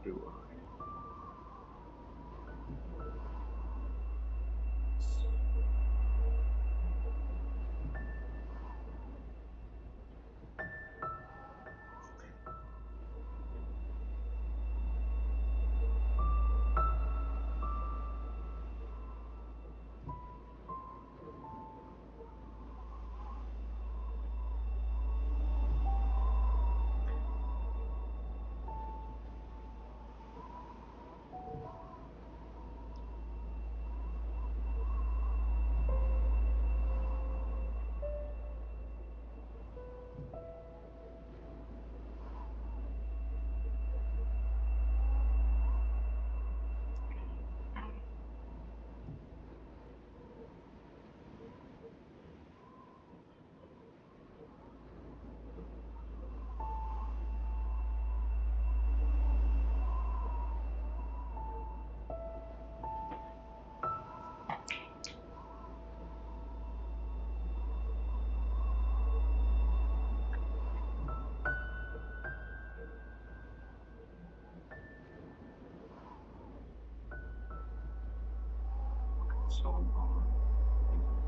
do I? So I'm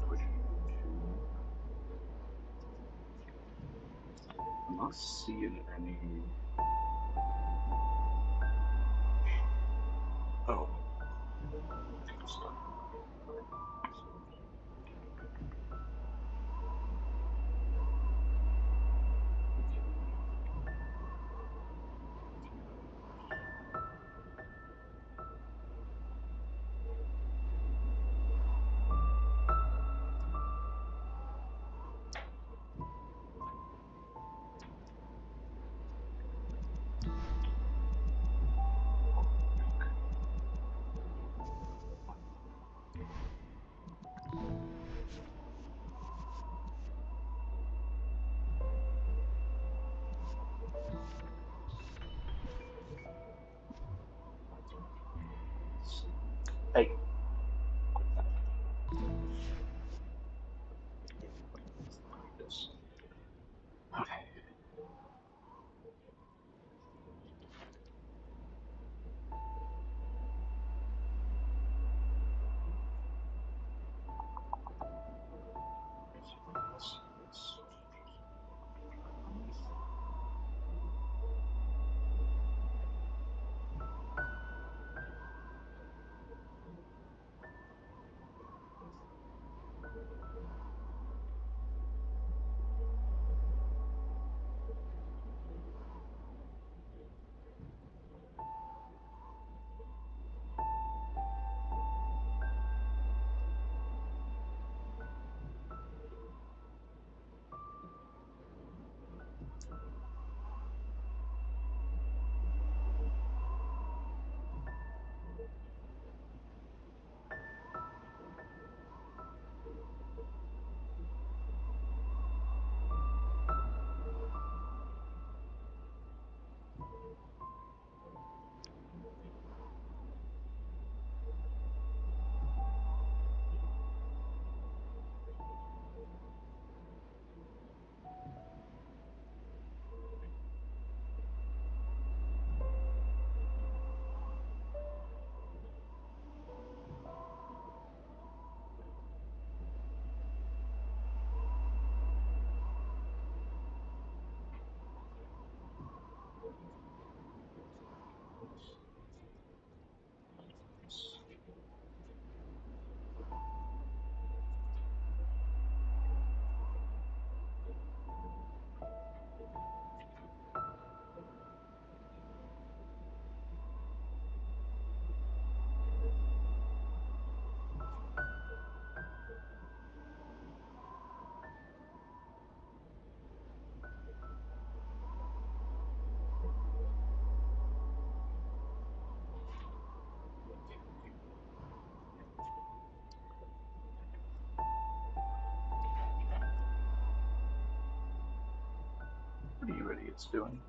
push you to. I'm not seeing any. Oh, stop. Hey, quit that. Like this. Okay. Let's What are you idiots doing?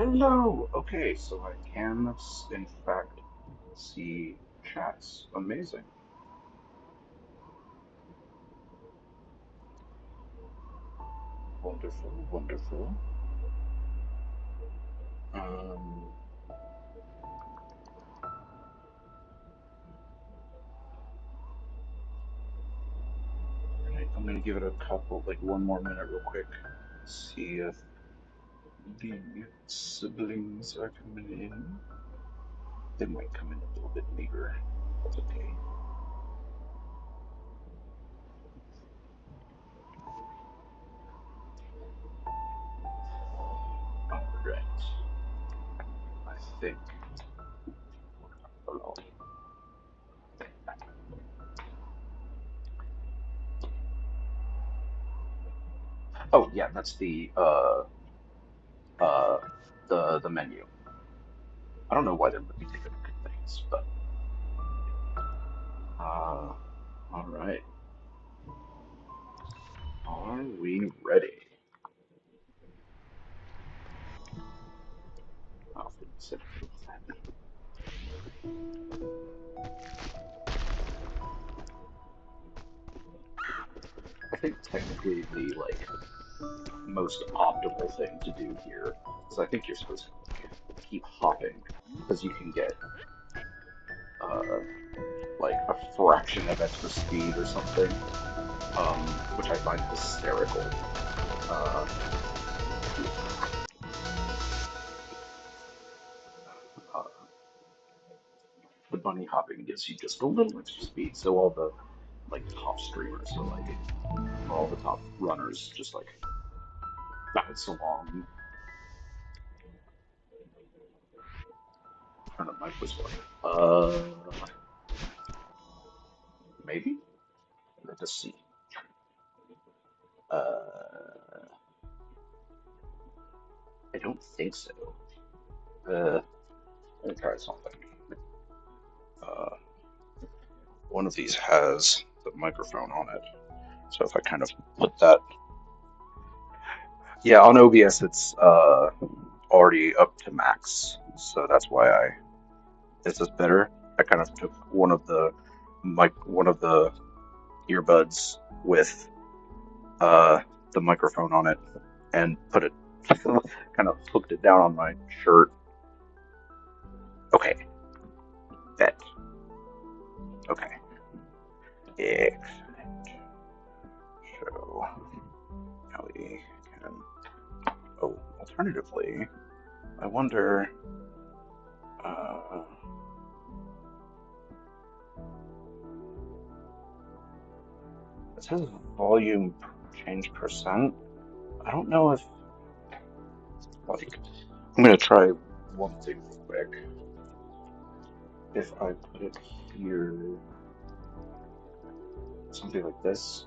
Hello! Okay, so I can, in fact, see chats. Amazing. Wonderful, wonderful. Um, I'm gonna give it a couple, like one more minute real quick. See if the siblings are coming in. They might come in a little bit later. That's okay. Alright. I think. Hold on. Oh yeah, that's uh the menu. I don't know why they're looking at good things, but all right. Are we ready? Oh, for goodness sake. I think technically the most optimal thing to do here is I think you're supposed to keep hopping because you can get uh like a fraction of extra speed or something, which I find hysterical. Uh, uh, the bunny hopping gives you just a little extra speed, so all the top streamers are or all the top runners just bounce along. Turn up my whistle. Maybe. Let us see. I don't think so. Let me try something. Uh, one of these has the microphone on it, so if I kind of put that, yeah, on OBS it's already up to max, so that's why I. Is this better? I kind of took one of the earbuds with uh the microphone on it and put it kind of hooked it down on my shirt. Okay, that. Okay. Excellent. So now we can. Oh, alternatively, I wonder. Uh, it says volume change percent. I don't know if I'm gonna try one thing quick. If I put it here, something like this,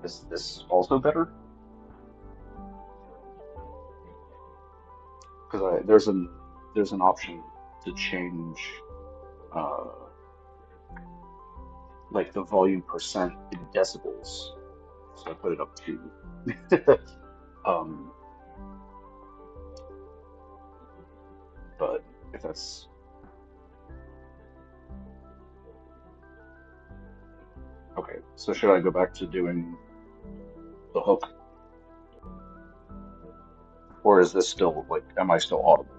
is this also better? Because there's an option to change uh, the volume percent in decibels. So I put it up to um, but if that's okay, so should I go back to doing the hook, or is this still am I still audible?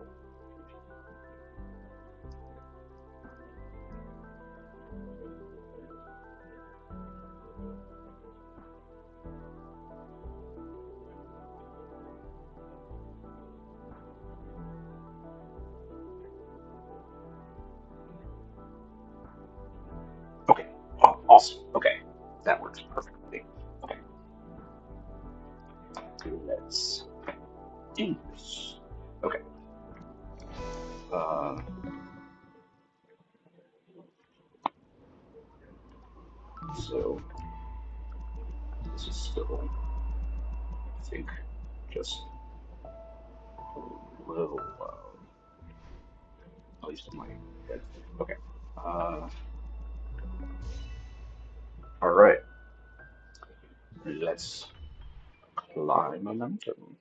Okay, awesome. Okay, that works perfectly. Okay, let's do this. Okay, uh, so this is still, I think, just a little at least in my head. Okay. Uh, all right. Let's climb a mountain.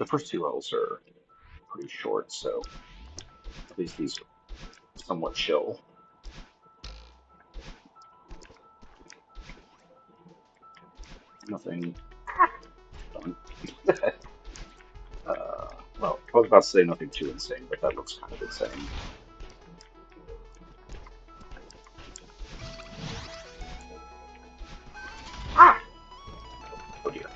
the first two levels are pretty short, so at least these are somewhat chill. Nothing done. Well, I was about to say nothing too insane, but that looks kind of insane. Ah! Oh dear.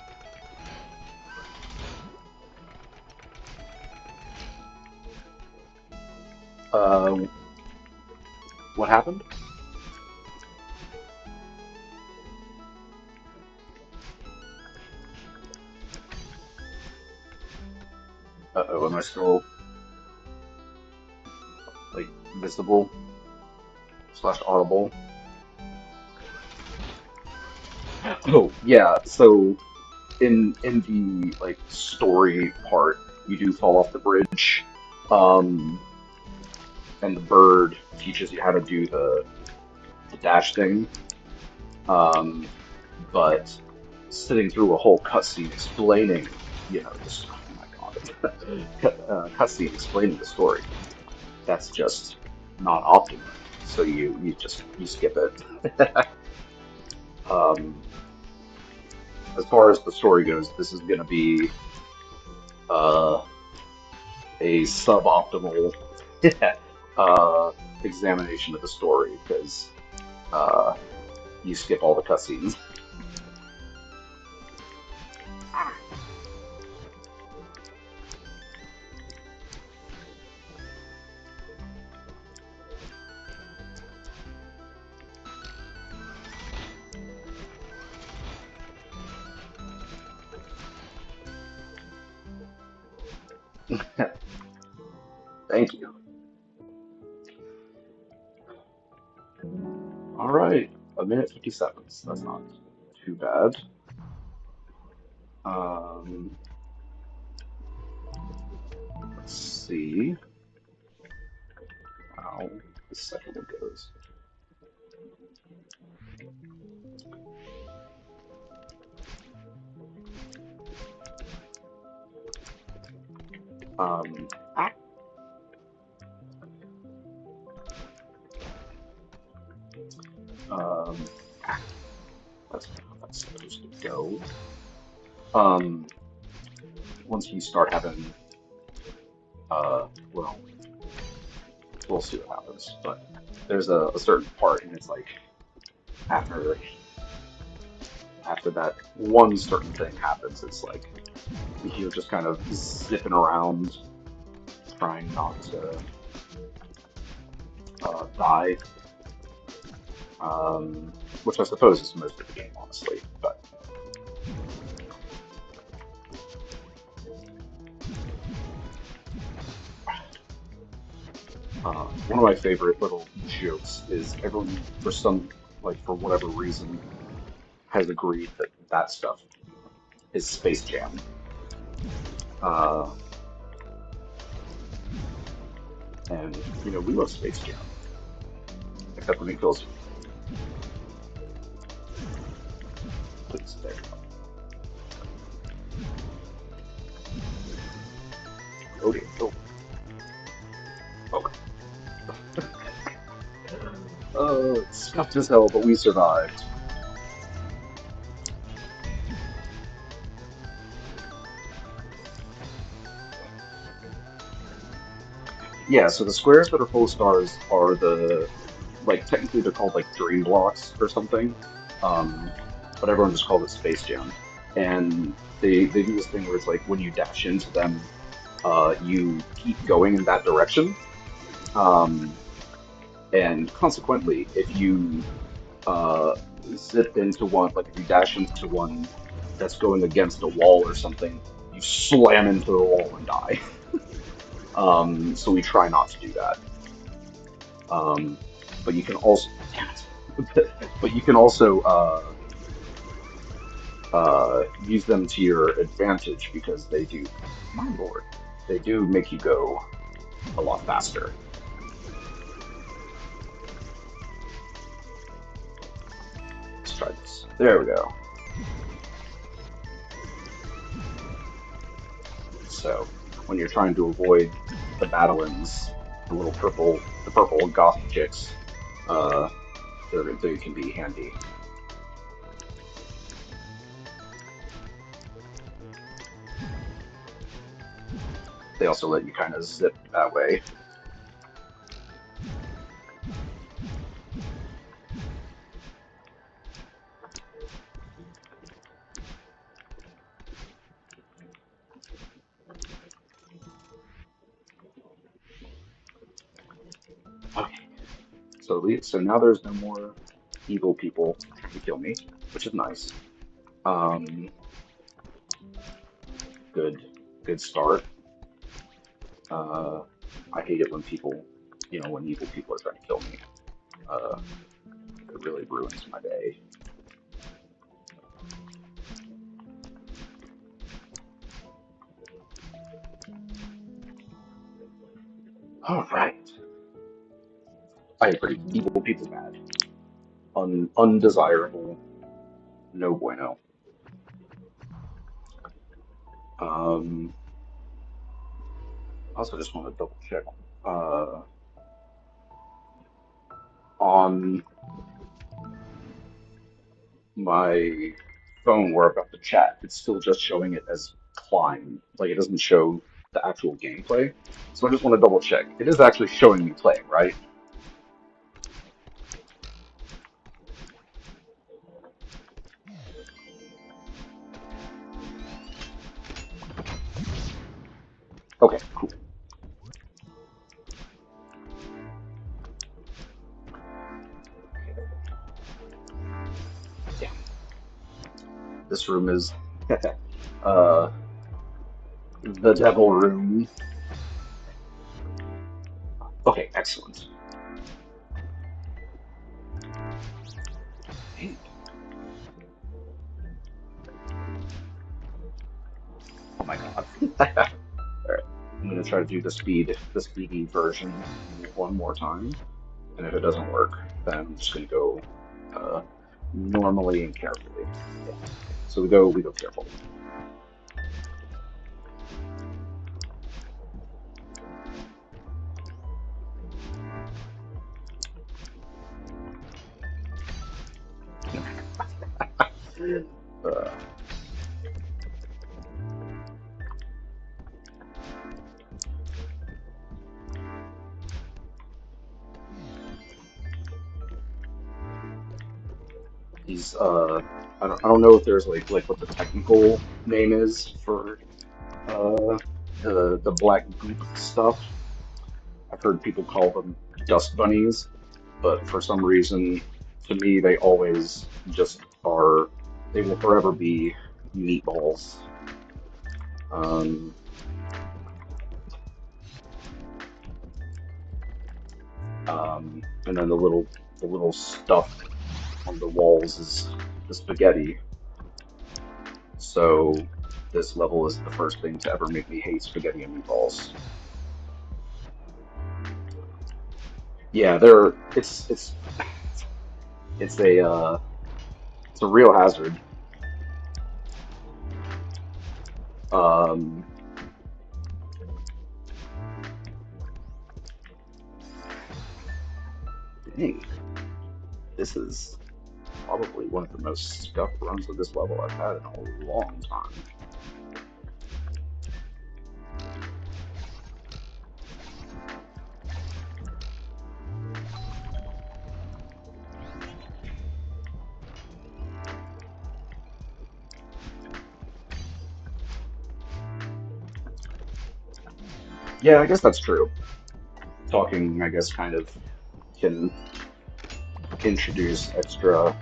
Uh, what happened? Uh-oh, am I still, like, visible slash audible? Oh, yeah, so in the, like, story part, you do fall off the bridge, um, and the bird teaches you how to do the dash thing, um, but sitting through a whole cutscene explaining, just, oh my God, cutscene explaining the story, that's just not optimal. So you skip it. Um, as far as the story goes, this is going to be uh, a suboptimal uh, examination of the story because uh, you skip all the cutscenes. Thank you. All right, a minute 57. So that's not too bad. Um, let's see how the second one goes. Um, um, that's how that's supposed to go. Um, once you start having, well, we'll see what happens. But there's a certain part, and it's like after after that one certain thing happens, it's like you're just kind of zipping around, trying not to die, which I suppose is most of the game, honestly. But one of my favorite little jokes is everyone, for whatever reason, has agreed that that stuff is Space Jam. Uh, and, we love Space Jam, except when he kills you. Please, there you go. Oh dear. Oh, okay. It's scuffed as hell, but we survived. Yeah, so the squares that are full of stars are technically they're called like dream blocks or something. Um, but everyone just called it Space Jam. And they do this thing where it's like when you dash into them, you keep going in that direction. Um, and consequently, if you uh, zip into one, like if you dash into one that's going against a wall or something, you slam into the wall and die. So we try not to do that. Um, but you can also, damn it. But you can also use them to your advantage because they do, my lord, they do make you go a lot faster. Let's try this. There we go. So when you're trying to avoid the battlings, the purple goth chicks, uh, they can be handy. They also let you kind of zip that way. Okay, so now there's no more evil people trying to kill me, which is nice. Um, good, good start. Uh, I hate it when people, when evil people are trying to kill me. Uh, it really ruins my day. All right. I agree. Evil people bad. Undesirable. No bueno. Um, also just want to double check. Uh, on my phone where I've got the chat, it's still just showing it as climb. Like it doesn't show the actual gameplay. So I just want to double check. It is actually showing me playing, right? Okay, cool. Yeah, this room is uh the devil room. Okay, excellent. Hey, oh my god. All right, I'm gonna try to do the speedy version one more time, and if it doesn't work, then I'm just gonna go uh, normally and carefully. Yeah. So we go careful. Uh, these I don't know if there's like what the technical name is for the black goop stuff. I've heard people call them dust bunnies, but for some reason, to me, they always just are. They will forever be meatballs. Um, and then the little stuff on the walls is the spaghetti. So this level is the first thing to ever make me hate spaghetti and meatballs. Yeah, they're it's a it's a real hazard. Um, dang, this is probably one of the most scuffed runs of this level I've had in a long time. Yeah, I guess that's true. Talking, I guess, kind of can introduce extra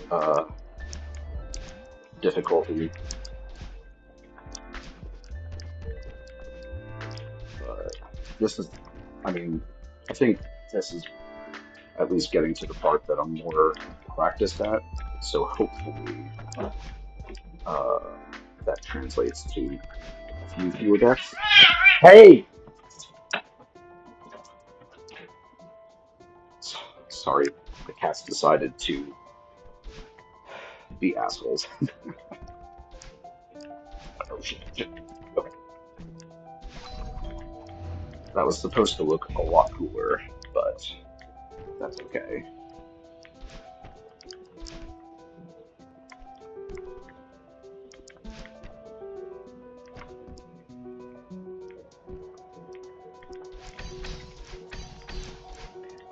uh, difficulty. But this is, I mean, I think this is at least getting to the part that I'm more practiced at. So hopefully uh, that translates to a few fewer deaths. Hey! Sorry, the cats decided to be assholes. Oh shit. That was supposed to look a lot cooler, but that's okay.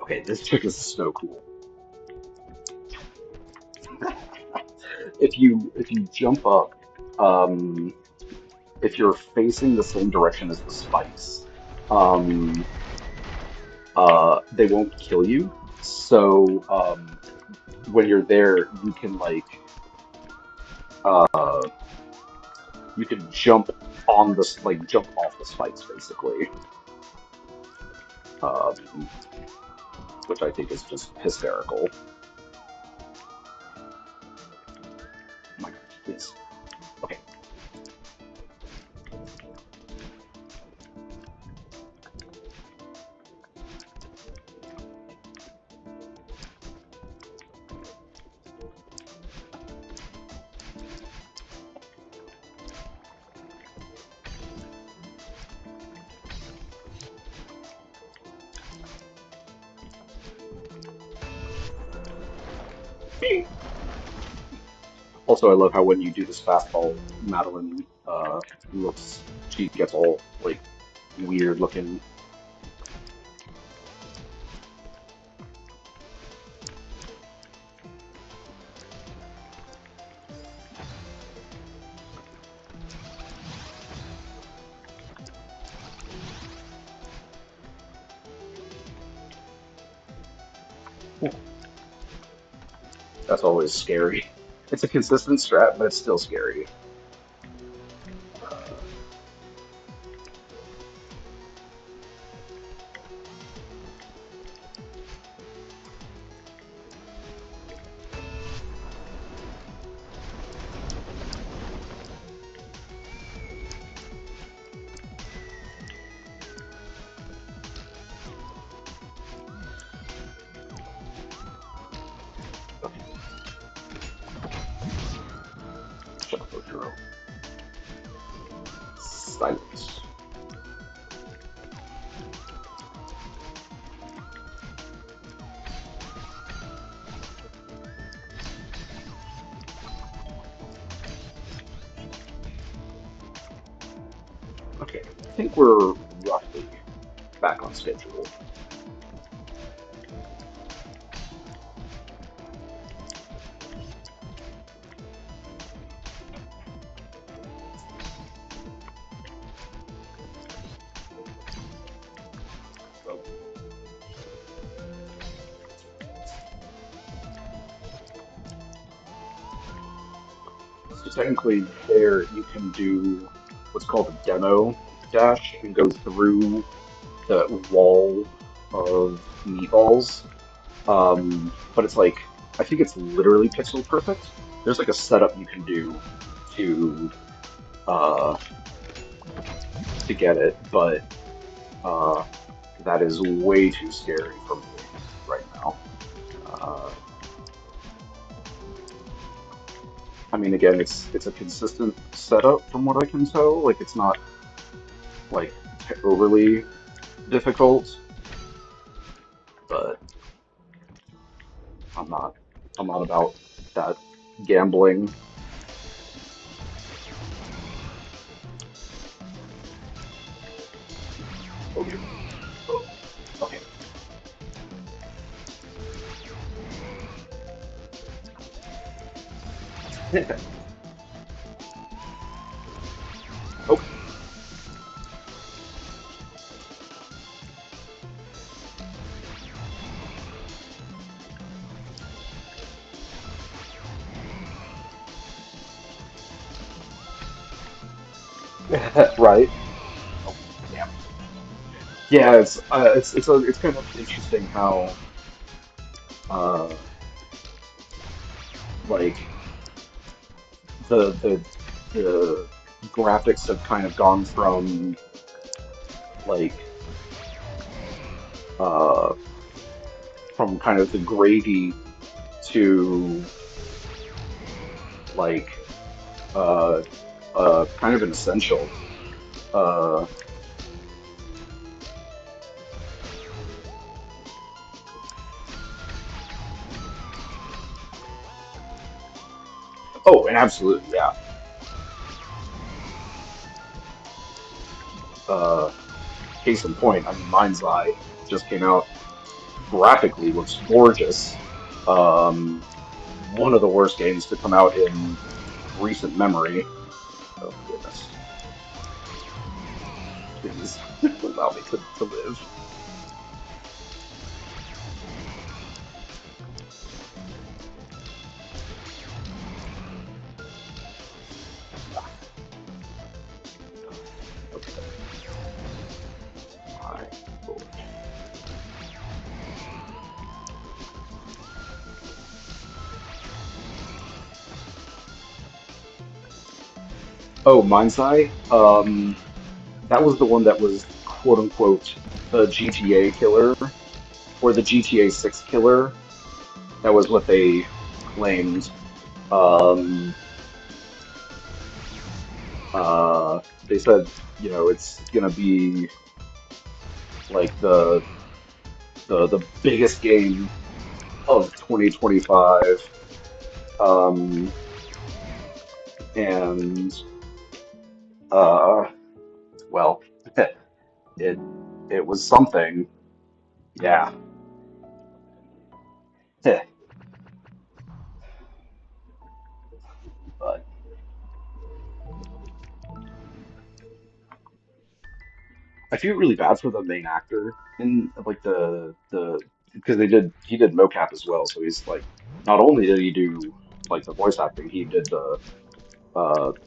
Okay, this chick is so cool. If you jump up, um, if you're facing the same direction as the spikes, um, they won't kill you. So when you're there, uh, you can jump on this, like jump off the spikes, basically, um, which I think is just hysterical. Oh my God, please. Okay. Also, I love how when you do this fastball, Madeline looks, she gets all like weird looking. That's always scary. It's a consistent strat, but it's still scary. Okay, shut up, Ojiro. Silence. Okay, I think we're roughly back on schedule. So, so technically, there you can do what's called a demo dash and go through the wall of meatballs. But it's like I think it's literally pixel perfect. There's like a setup you can do to uh, to get it, but uh, that is way too scary for me right now. Uh, I mean, again, it's a consistent setup from what I can tell. Like it's not like overly difficult, but I'm not I'm not about that gambling. Oh, dear. Oh, okay. Oh, right. Oh, damn. Yeah, it's kind of interesting how uh like the the graphics have kind of gone like uh from kind of the gravy to like uh kind of an essential. Uh Oh, and absolutely, yeah. Uh, Case in point, I mean, Mind's Eye just came out. Graphically, looks gorgeous. Um, One of the worst games to come out in recent memory. Oh goodness, please allow me to live. Ah, okay, my lord. Oh, Mind's Eye. That was the one that was quote unquote the GTA killer or the GTA 6 killer. That was what they claimed. Um, they said, it's gonna be like the biggest game of 2025. Um, and uh, well, it it was something. Yeah. But I feel really bad for the main actor in like the because he did mocap as well. So he's like, not only did he do like the voice acting, he did the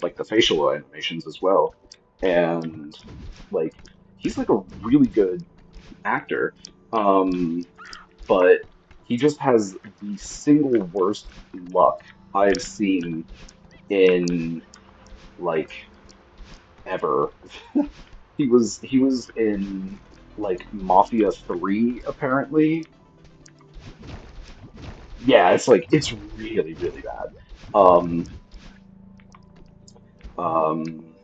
like the facial animations as well. And like he's like a really good actor. Um, but he just has the single worst luck I've seen in like ever. He was in like Mafia 3 apparently. Yeah, it's like it's really really bad. Um um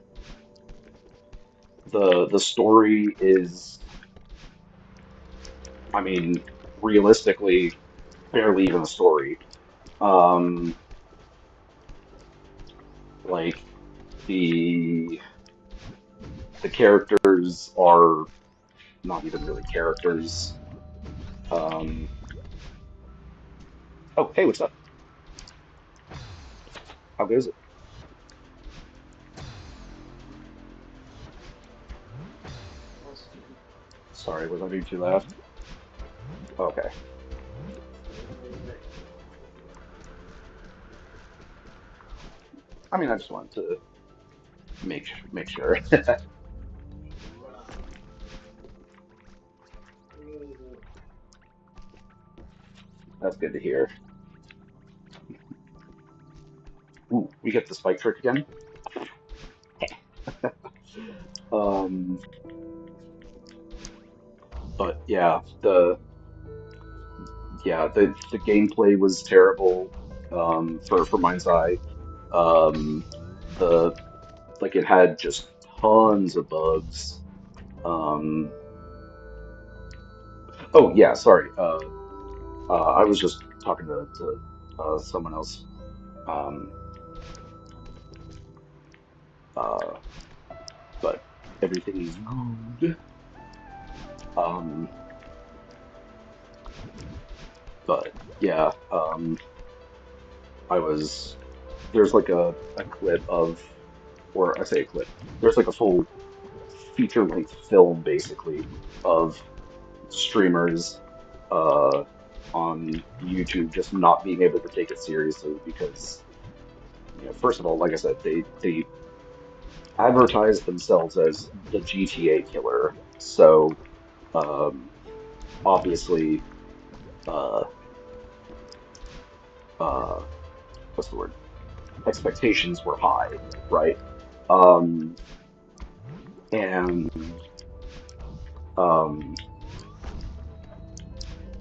the story is, I mean, realistically barely even a story. Um like the the characters are not even really characters. Um oh, hey, what's up? How goes it? Sorry, was I being too loud? Okay. I mean, I just wanted to make sure. That's good to hear. Ooh, we get the spike trick again. Um, but the gameplay was terrible. For Mind's Eye, um, the like it had just tons of bugs. Um, oh yeah, sorry. I was just talking to someone else. Um, uh, but everything is good. Um, but yeah, I was there's like a clip of, or I say a clip, there's like a full feature-length film basically of streamers uh, on YouTube just not being able to take it seriously because, first of all, like I said, they advertise themselves as the GTA killer, so um, obviously, uh, uh, what's the word? Expectations were high, right? Um, and um,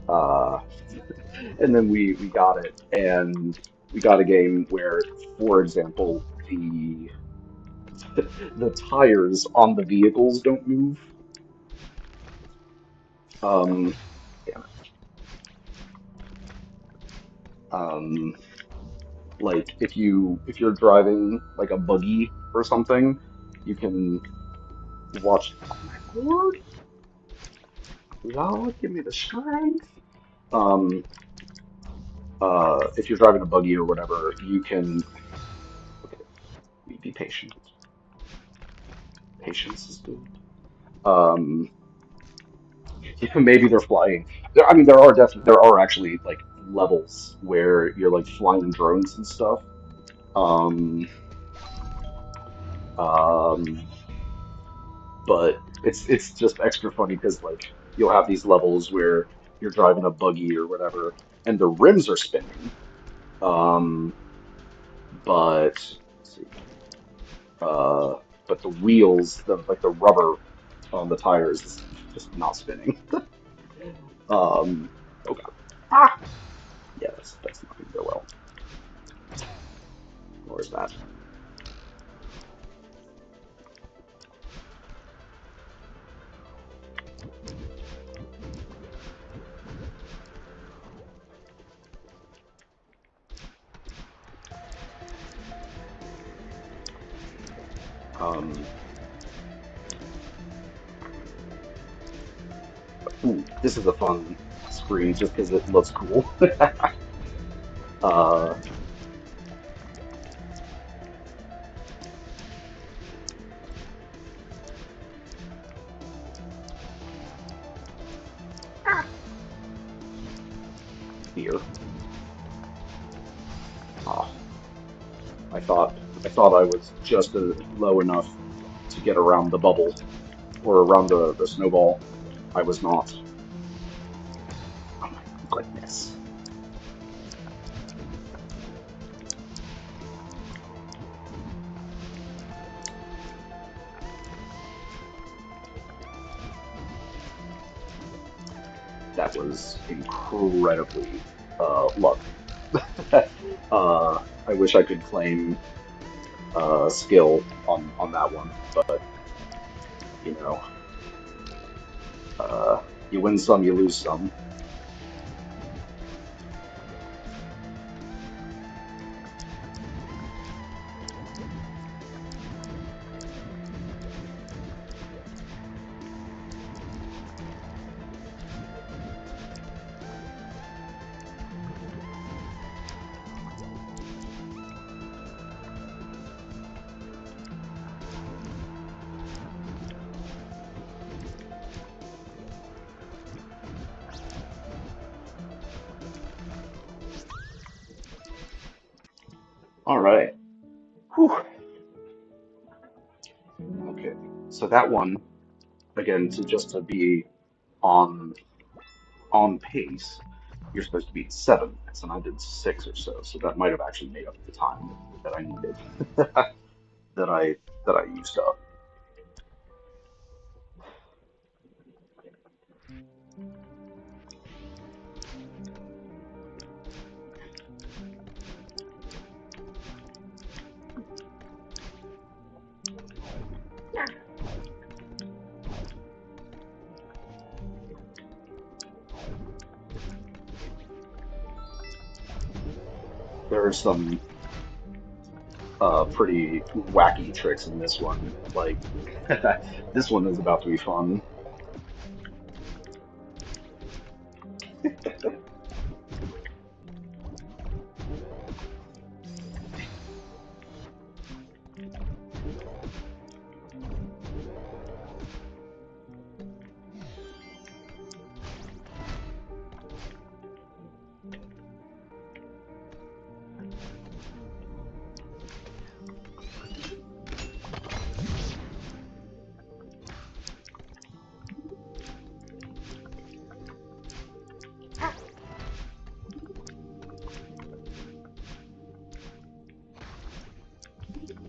uh, and then we got it, and we got a game where, for example, the tires on the vehicles don't move. Um, Damn it. Like if you're driving like a buggy or something, you can watch. Oh my lord, Lord, give me the strength. Um, if you're driving a buggy or whatever, you can. Okay, be patient. Patience is good. Um, maybe they're flying. I mean, there are actually like levels where you're like flying drones and stuff. Um, um, but it's just extra funny because like you'll have these levels where you're driving a buggy or whatever, and the rims are spinning. Um, but let's see, uh, but the wheels, the like the rubber on the tires is just not spinning. Oh god. Ah! Yeah, that's not gonna go well. Or is that? Um, ooh, this is a fun screen just because it looks cool. uh, Here. Ah, I thought I was just low enough to get around the bubble or around the snowball. I was not. Oh my goodness. That was incredibly luck. I wish I could claim skill on that one, but you know, you win some, you lose some. All right. Whew. Okay. So that one again to just to be on on pace, you're supposed to be at 7 minutes, and I did 6 or so. So that might have actually made up the time that I needed, that I used up. There are some pretty wacky tricks in this one. Like this one is about to be fun.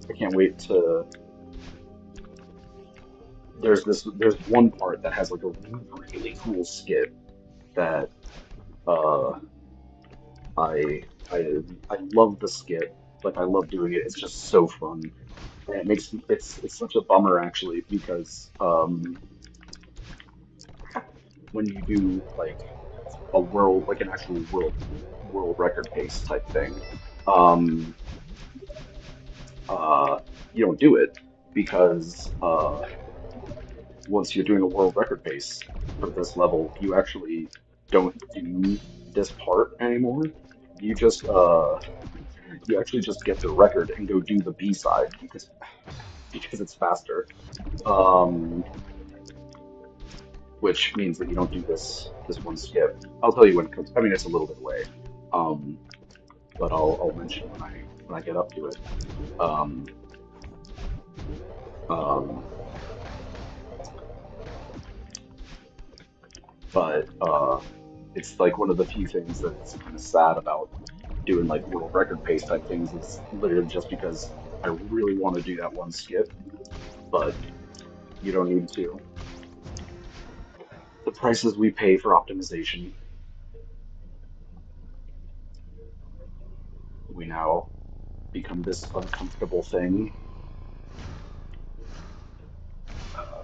I can't wait to. There's one part that has like a really cool skit that uh I I I love the skit. Like I love doing it. It's just so fun. And it makes it's such a bummer actually because when you do like a world like an actual world record pace type thing, um, you don't do it because once you're doing a world record pace for this level, you actually don't do this part anymore. You just you actually just get the record and go do the B side because it's faster. Um, which means that you don't do this one skip. I'll tell you when it comes. I mean, it's a little bit away, um, but I'll mention when I get up to it. Um, um, but it's like one of the few things that's kind of sad about doing like world record pace type things is literally just because I really want to do that one skip, but you don't need to. The prices we pay for optimization, we now become this uncomfortable thing. Uh,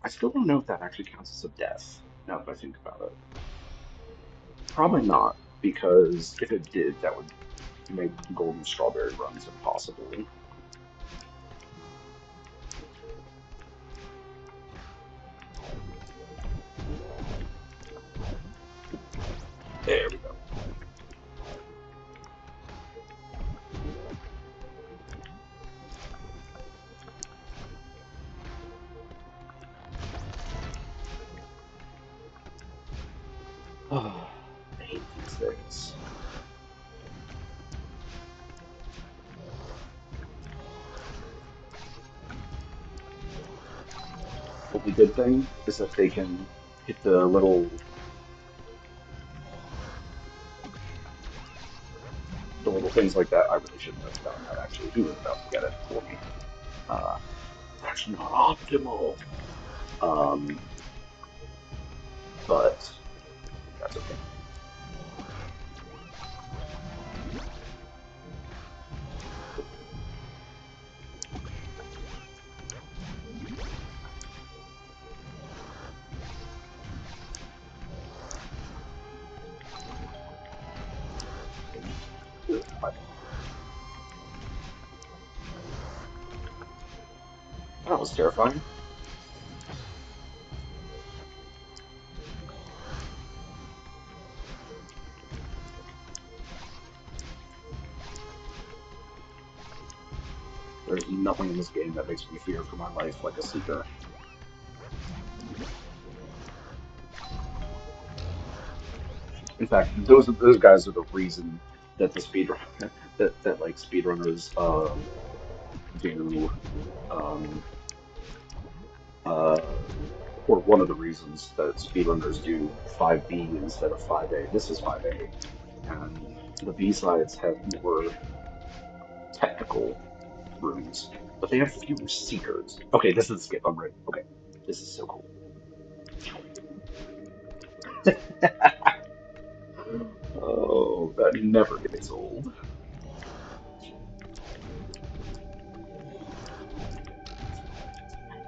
I still don't know if that actually counts as a death, now that I think about it. Probably not, because if it did, that would make golden strawberry runs impossible. There we go. I hate these things. Only good thing is that they can hit the little things like that. I really shouldn't have done that actually. He was about to get it for me. Uh, that's not optimal. Um, but that's okay. My bad. That was terrifying. There's nothing in this game that makes me fear for my life like a seeker. In fact, those guys are the reason that the speed that like speedrunners do um uh or one of the reasons that speedrunners do 5B instead of 5A. This is 5A, and the B sides have more technical rooms, but they have fewer seekers. Okay, this is a skip. I'm ready. Okay, this is so cool. Oh, that never gets old.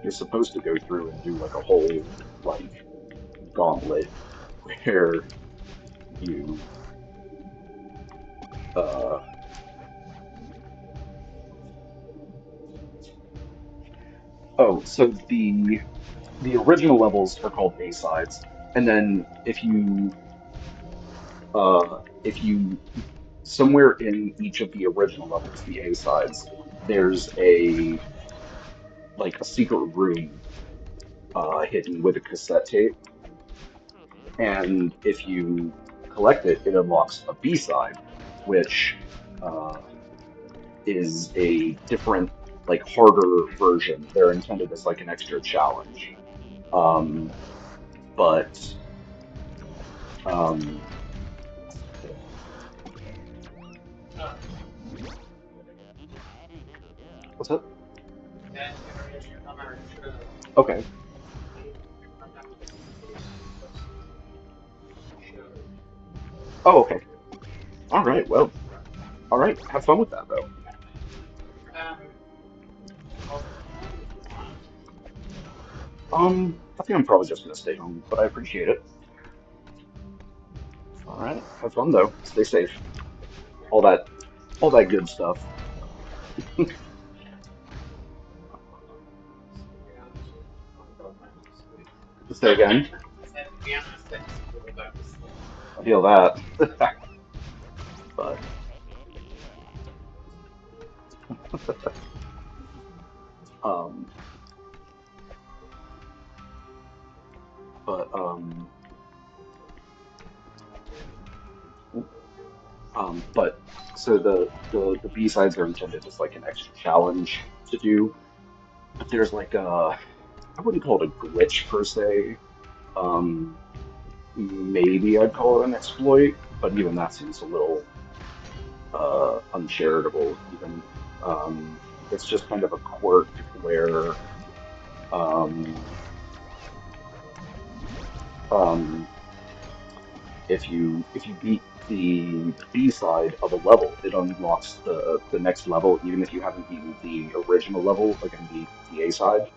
You're supposed to go through and do like a whole like gauntlet where you uh oh, so the original levels are called A sides, and then if you somewhere in each of the original levels, the A sides, there's a like a secret room hidden with a cassette tape, and if you collect it, it unlocks a B side, which uh, is a different, like harder version. They're intended as like an extra challenge. Um, but um, what's up? Okay. Oh, okay. All right. Well, all right. Have fun with that though. I think I'm probably just gonna stay home, but I appreciate it. All right, have fun though. Stay safe. All that, all that good stuff. Say again. I feel that, but um, but but so the B sides are intended as like an extra challenge to do. But there's like a I wouldn't call it a glitch per se. Um, Maybe I'd call it an exploit, but even that seems a little uncharitable. Even it's just kind of a quirk where um, um, if you beat the B side of a level, it unlocks the next level, even if you haven't beaten the original level, again the A side.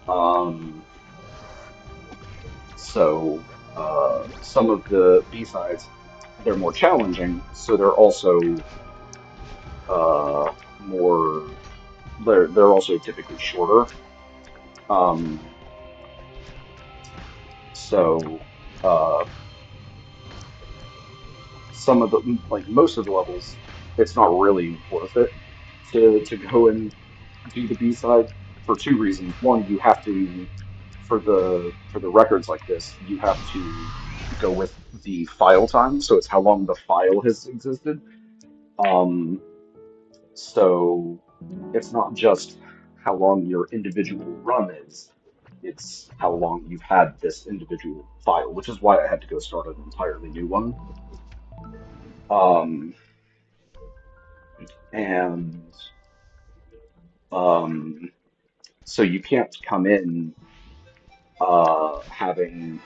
Um, so some of the B sides they're more challenging, so they're also more they're also typically shorter. Um, so uh, some of the like most of the levels, it's not really worth it to go and do the B side for two reasons. One, you have to for the records like this, you have to go with the file time, so it's how long the file has existed. Um, so it's not just how long your individual run is, it's how long you've had this individual file, which is why I had to go start an entirely new one. Um, and um, so you can't come in having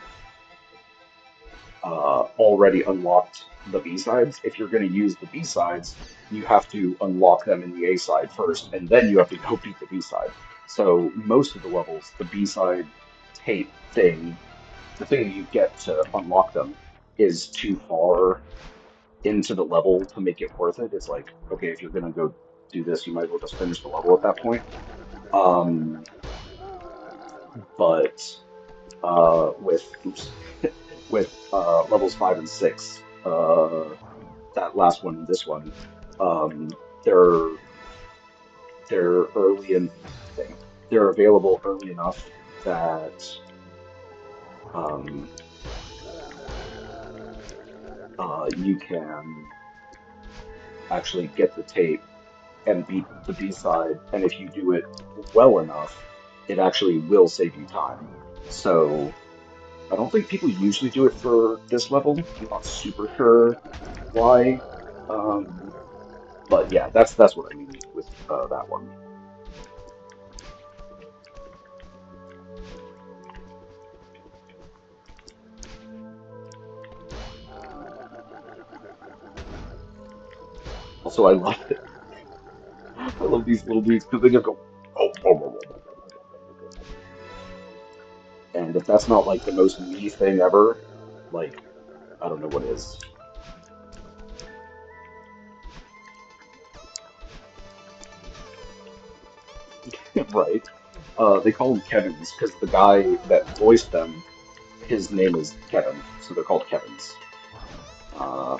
already unlocked the B sides. If you're going to use the B sides, you have to unlock them in the A side first, and then you have to go beat the B side. So most of the levels, the B side tape thing, the thing you get to unlock them, is too far into the level to make it worth it. It's like, okay, if you're going to go do this, you might as well just finish the level at that point. Um, but with oops, with levels 5 and 6, that last one and this one, um, they're they're early and they're available early enough that um, you can actually get the tape and beat the B side, and if you do it well enough, it actually will save you time. So I don't think people usually do it for this level. I'm not super sure why. Um, but yeah, that's what I mean with that one. Also, I love I love these little dudes because they just go oh, oh, oh, oh, oh, oh. And if that's not like the most me thing ever, like I don't know what is. Right? They call them Kevins because the guy that voiced them, his name is Kevin, so they're called Kevins. Uh,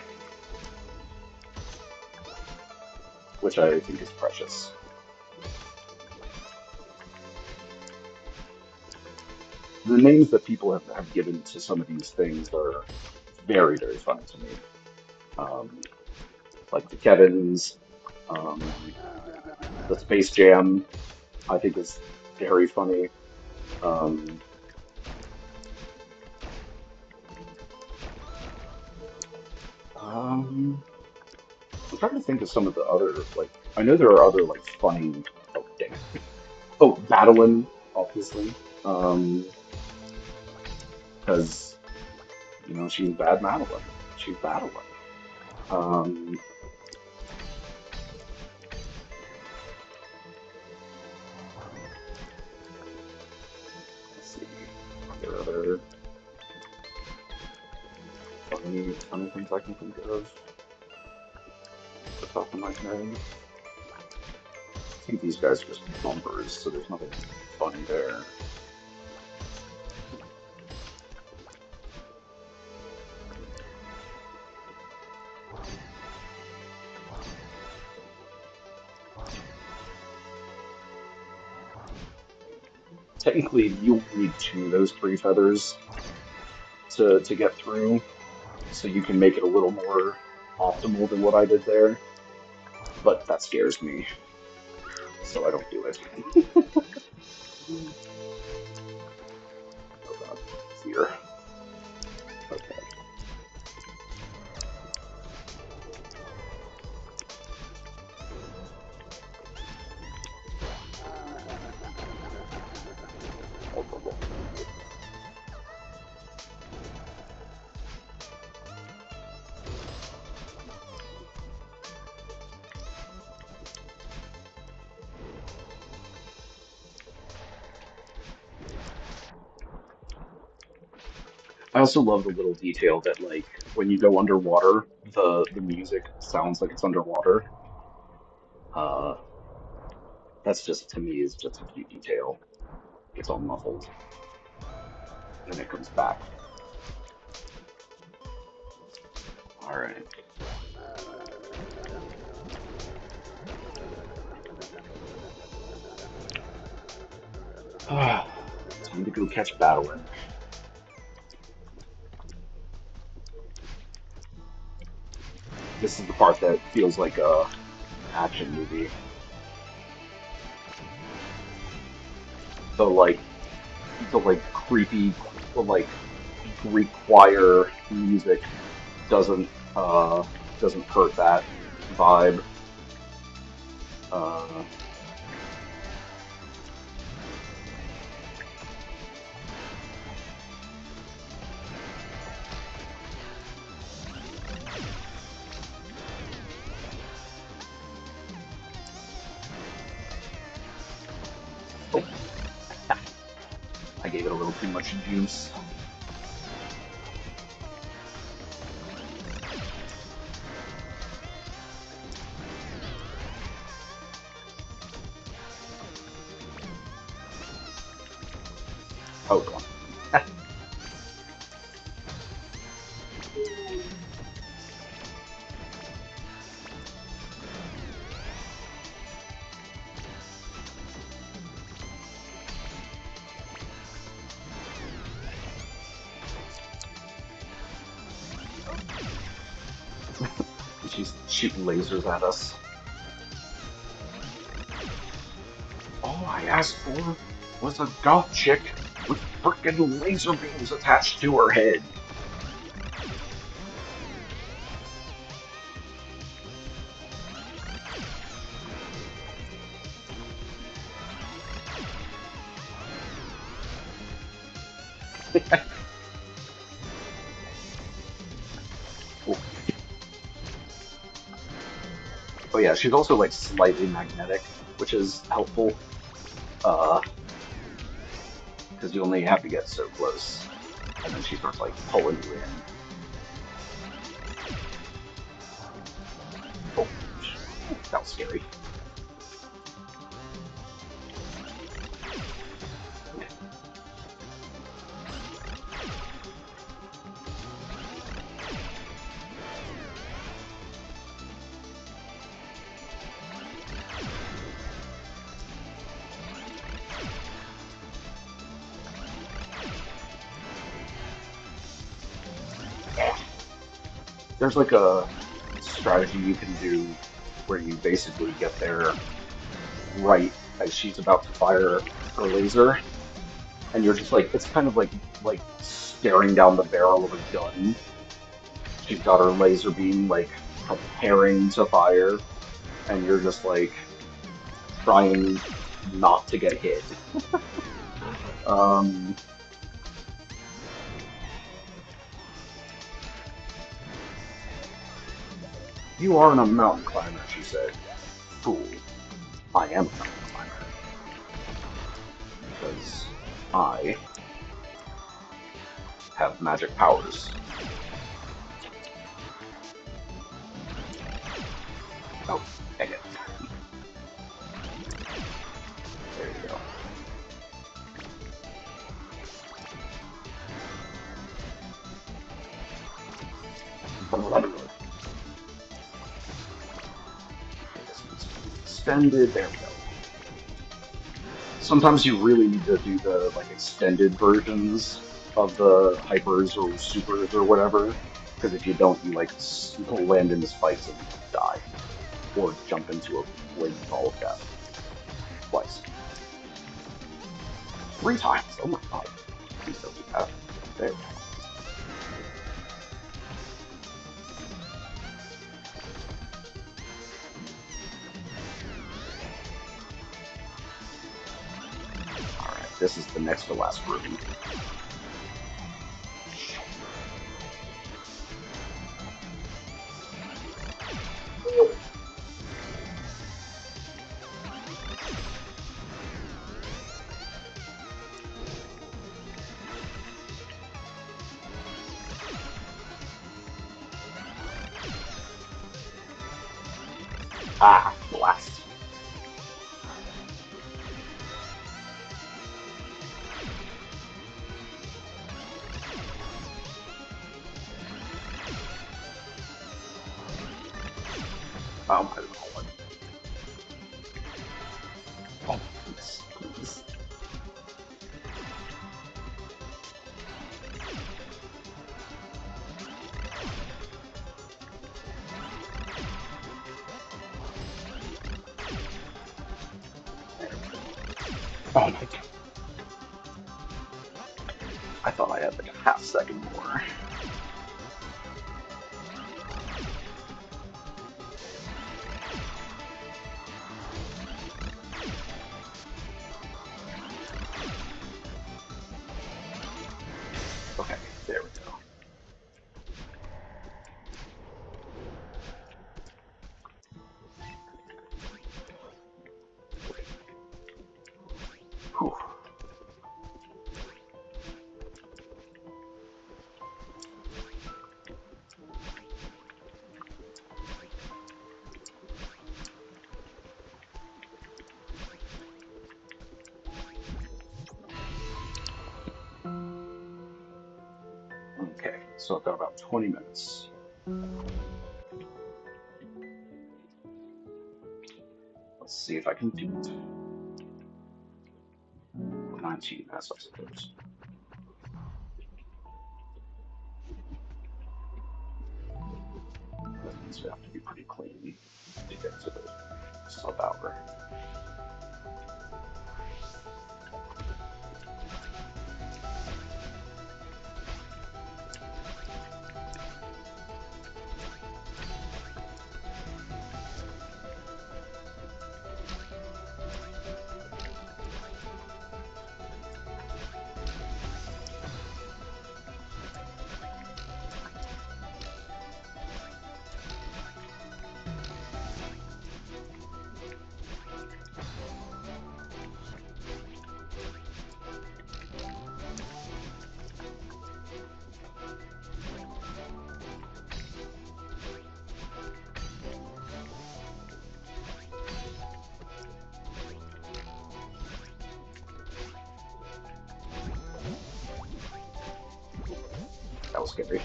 which I think is precious. The names that people have given to some of these things are very, very funny to me. Um, like the Kevins, um, the Space Jam, I think is very funny. Um, um, I'm trying to think of some of the other like I know there are other like funny. Oh dang it! Oh, Madeline, obviously, because she's bad Madeline. She's Madeline. Um, funny things I can think of off the top of my head. I think these guys are just bumpers, so there's nothing funny there. Technically, you need two of those three feathers to get through, so you can make it a little more optimal than what I did there. But that scares me, so I don't do it. Oh god, fear. Okay. I also love the little detail that, like, when you go underwater, the music sounds like it's underwater. Uh, that's just, to me, is just a cute detail. It's all muffled, and then it comes back. All right. Time to go catch Battling. This is the part that feels like a action movie. The like creepy like Greek choir music doesn't doesn't hurt that vibe. Uh, oh, I gave it a little too much juice. Oh, come on. She's shooting lasers at us. All I asked for was a goth chick with frickin' laser beams attached to her head. Oh, oh yeah, she's also like slightly magnetic, which is helpful. Uh, because you only have to get so close, and then she starts like pulling you in. Oh, that was scary. There's like a strategy you can do where you basically get there right as she's about to fire her laser, and you're just like it's kind of like staring down the barrel of a gun. She's got her laser beam like preparing to fire, and you're just like trying not to get hit. Um, you are a mountain climber, she said. Fool, I am a mountain climber because I have magic powers. Oh, dang it. There you go. Extended. There we go. Sometimes you really need to do the like extended versions of the hypers or supers or whatever, because if you don't, you like land into spikes and die, or jump into a blazing ball of death twice, 3 times. Oh my god! Please don't do that. There. All right, this is the next to last room. Ah, blast. Oh my lord. Oh, please, please. Oh my god. I thought I had like a half second more. Okay, there we go. Whew. Okay, so I've got about 20 minutes. Let's see if I can do it. 19 minutes, I suppose. That means we have to be pretty clean to get to the sub-hour. That was scary.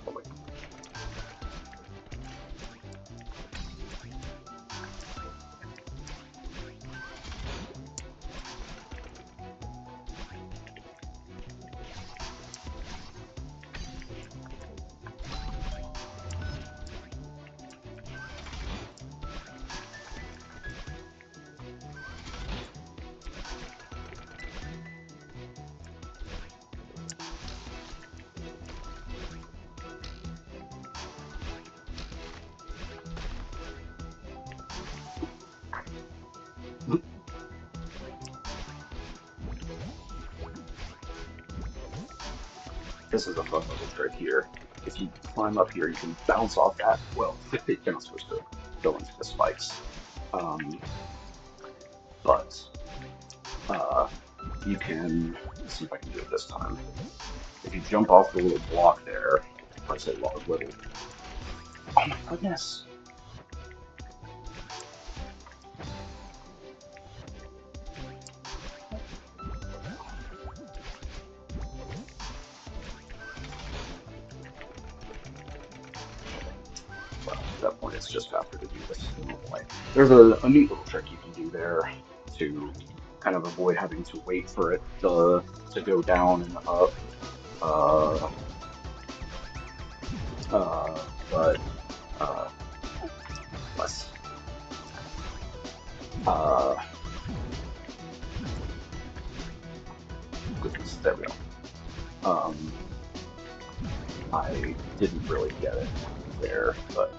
Oh my this is a fun little trick here. If you climb up here, you can bounce off that. Well, you're not supposed to go into the spikes. Um, but you can, let's see if I can do it this time. If you jump off the little block there, I say little. Oh my goodness! Well, at that point, it's just faster to do this the normal way. There's a neat little trick you can do there to kind of avoid having to wait for it to go down and up. Uh, but less. Uh, Goodness, there we go. I didn't really get it there, but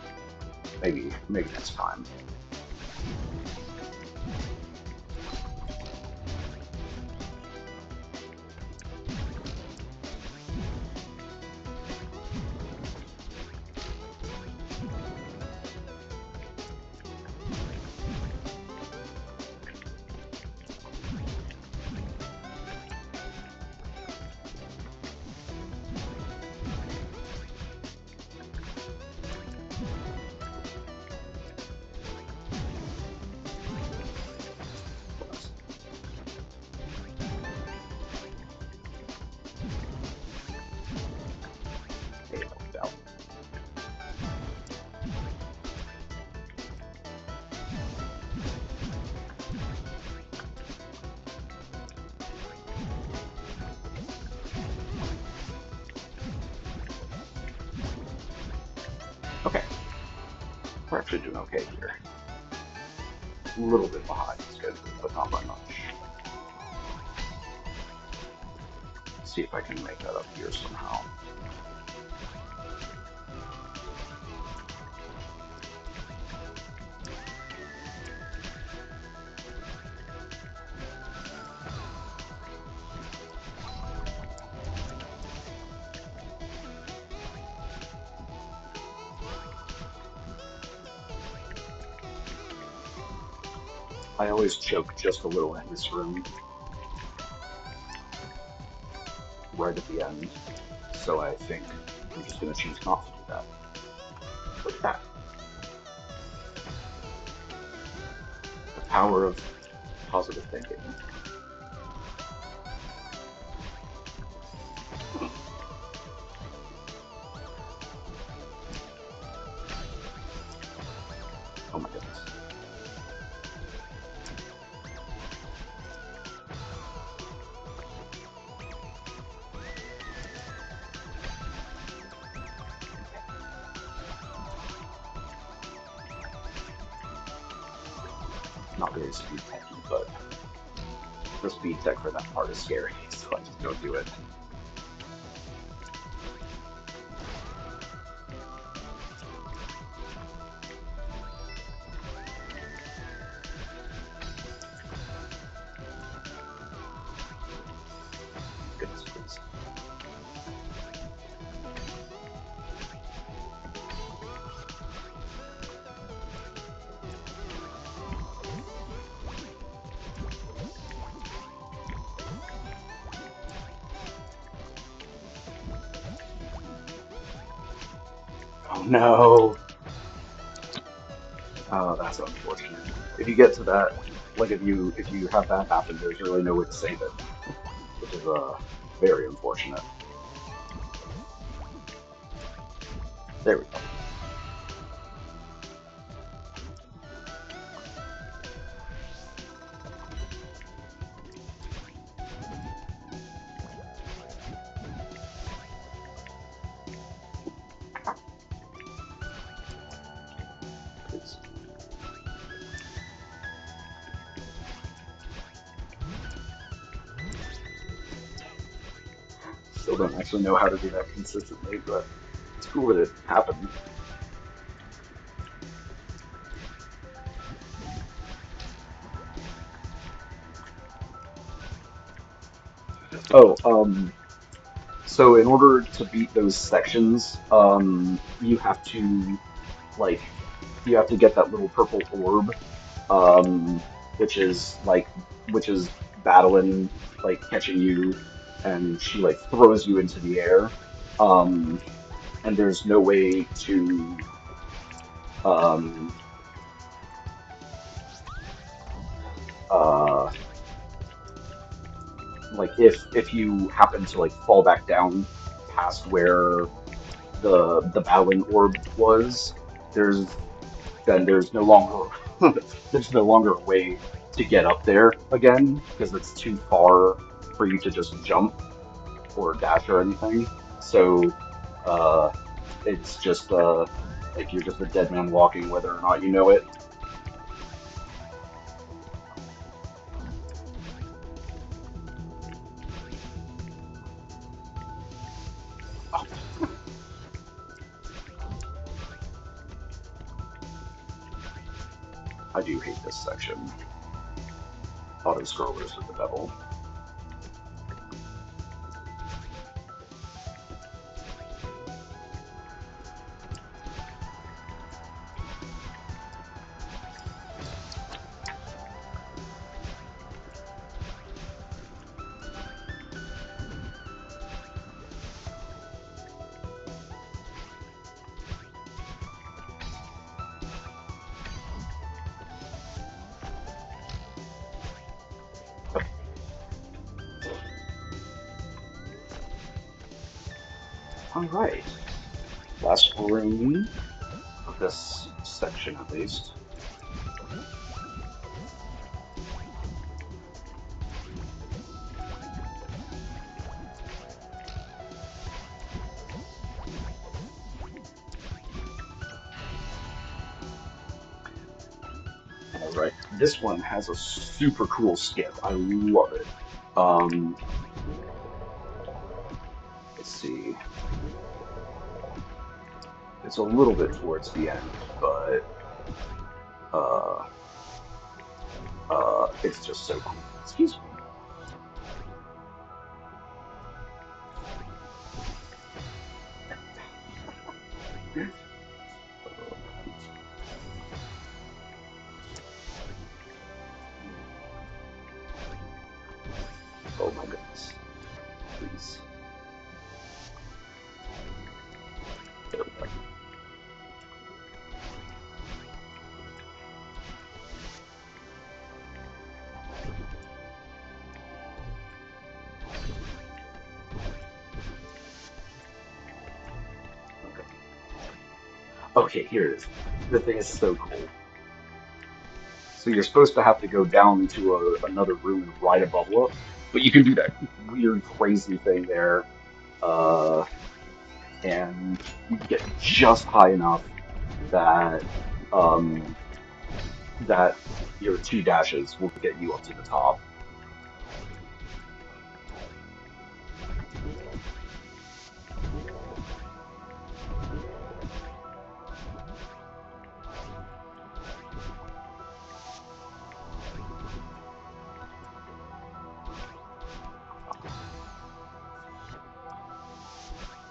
maybe next time. Okay, we're actually doing okay here. A little bit behind schedule, but not by much. Let's see if I can make that up here somehow. I always choke just a little in this room, right at the end, so I think I'm just going to choose not to do that. Look at that. The power of positive thinking. Oh my goodness. Not very speed techy, but the speed tech for that part is scary, so I just don't do it. Goodness, please. Oh no! Oh, that's unfortunate. If you get to that, like if you have that happen, there's really no way to save it, which is very unfortunate. There we go. Please. Still don't actually know how to do that consistently, but it's cool that it happened. Oh, So in order to beat those sections, you have to like you have to get that little purple orb, um, which is which is battling, like catching you, and she like throws you into the air. Um, and there's no way to um, uh, like if you happen to like fall back down past where the battling orb was, there's there's no longer there's no longer a way to get up there again because it's too far for you to just jump or dash or anything. So uh, it's just like you're just a dead man walking, whether or not you know it. Oh, I do hate this section. Auto scrollers are the devil. All right, last room of this section at least. All right, this one has a super cool skip. I love it. Um, let's see. It's a little bit towards the end, but uh, it's just so cool. Excuse me. Oh my goodness. Please. There we go. Okay. Okay, here it is. The thing is so cool. So you're supposed to have to go down to another room and ride a bubble up, but you can do that weird, crazy thing there, uh, and you get just high enough that um, that your two dashes will get you up to the top.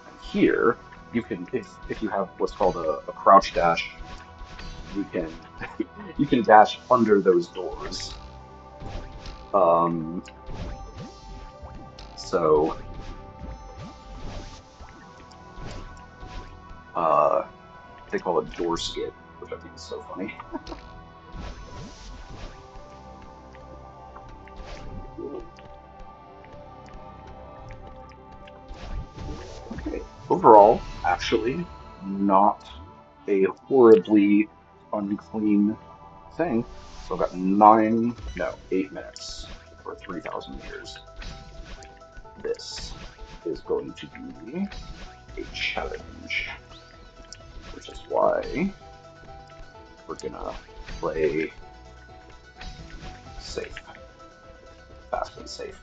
And here, you can, if you have what's called a crouch dash, you can you can dash under those doors. Um, so uh, they call it door skip, which I think is so funny. Okay, overall, actually, not a horribly unclean thing. So I've got 8 minutes for 3,000 meters. This is going to be a challenge, which is why we're gonna play safe, fast and safe.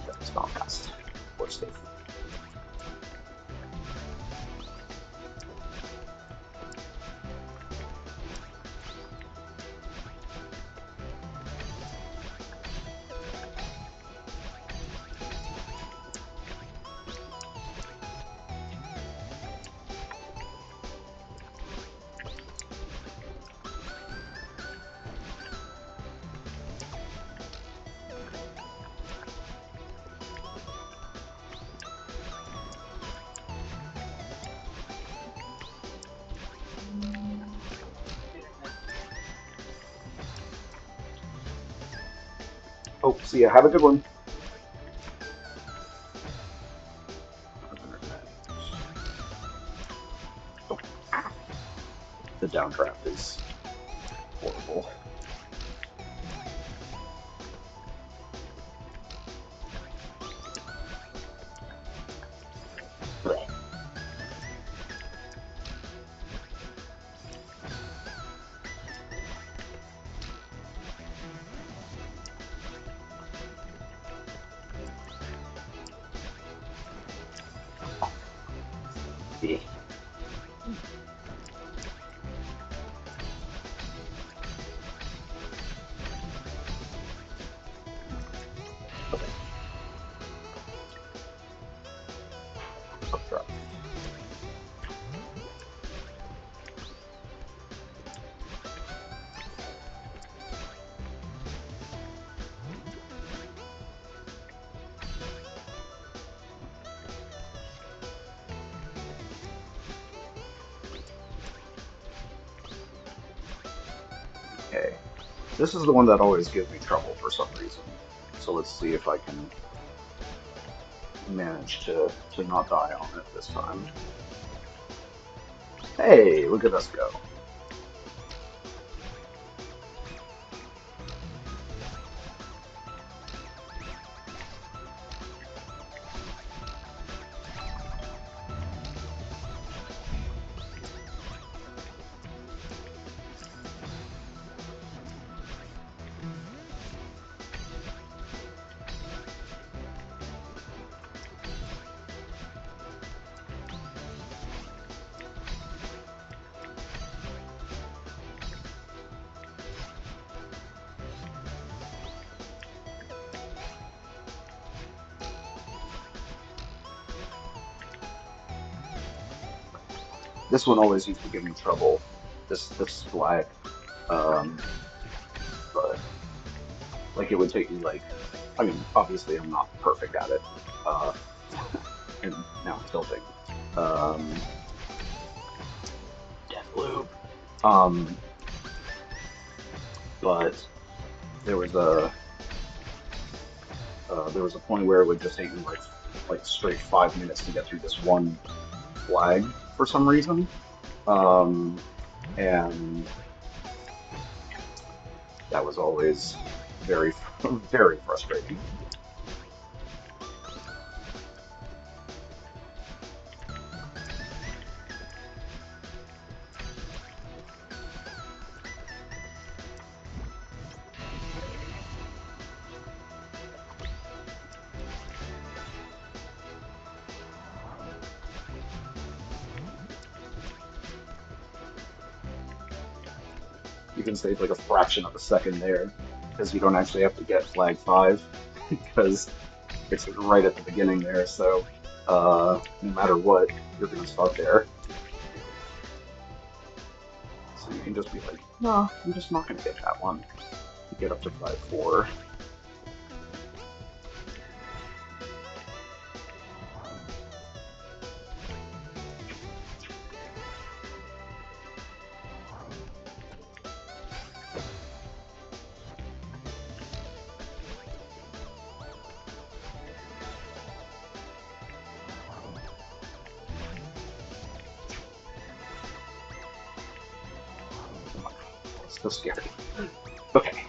That's not fast or safe. Oh, see ya. Have a good one. Oh, the downdraft is horrible. Yeah. Okay. Updraft. Okay. This is the one that always gives me trouble for some reason. So let's see if I can manage to not die on it this time. Hey, look at us go. This one always used to give me trouble. This flag. Um, but like it would take me like, I mean, obviously I'm not perfect at it. Uh, and now I'm tilting. Um, Death loop. Um, but there was a there was a point where it would just take me like straight 5 minutes to get through this one flag for some reason. Um, and that was always very very frustrating. You can save like a fraction of a second there because you don't actually have to get flag 5 because it's right at the beginning there. So no matter what, you're going to start there. So you can just be like, no, I'm just not going to get that one. You get up to flag 4. Oh my God, it's so scary. Okay,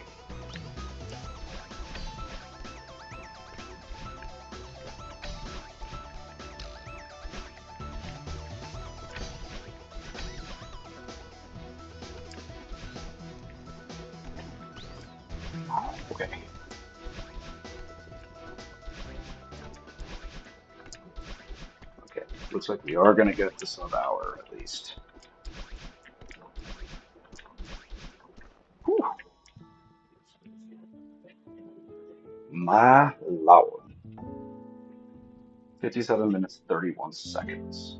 okay, okay. Looks like we are going to get the sub-hour at least. Whew. My lord. 57 minutes, 31 seconds.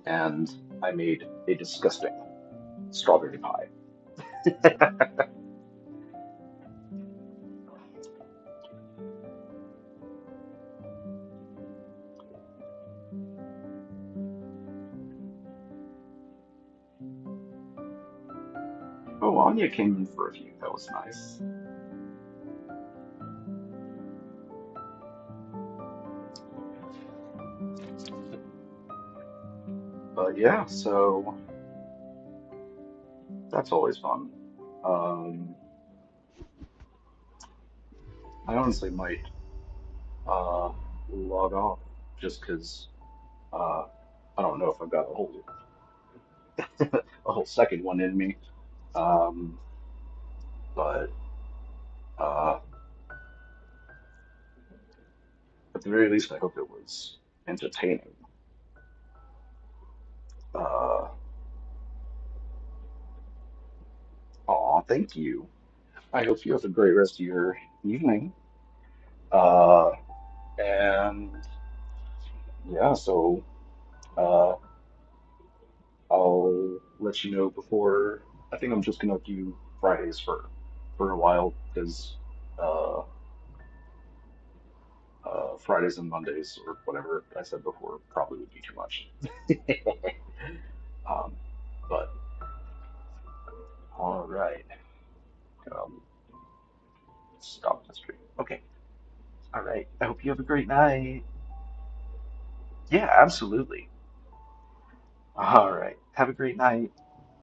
And I made a disgusting strawberry pie. Oh, Anya came in for a few. That was nice. But yeah, so that's always fun. Um, I honestly might uh, log off just because uh, I don't know if I've got a whole second one in me. Um, but uh, at the very least, I hope it was entertaining. Uh, Aw, thank you. I hope you have a great rest of your evening. Uh, and yeah, so uh, I'll let you know before. I think I'm just gonna do Fridays for a while because uh, Fridays and Mondays or whatever I said before probably would be too much. Um, but all right, um, stop the stream. Okay, all right. I hope you have a great night. Yeah, absolutely. All right. Have a great night.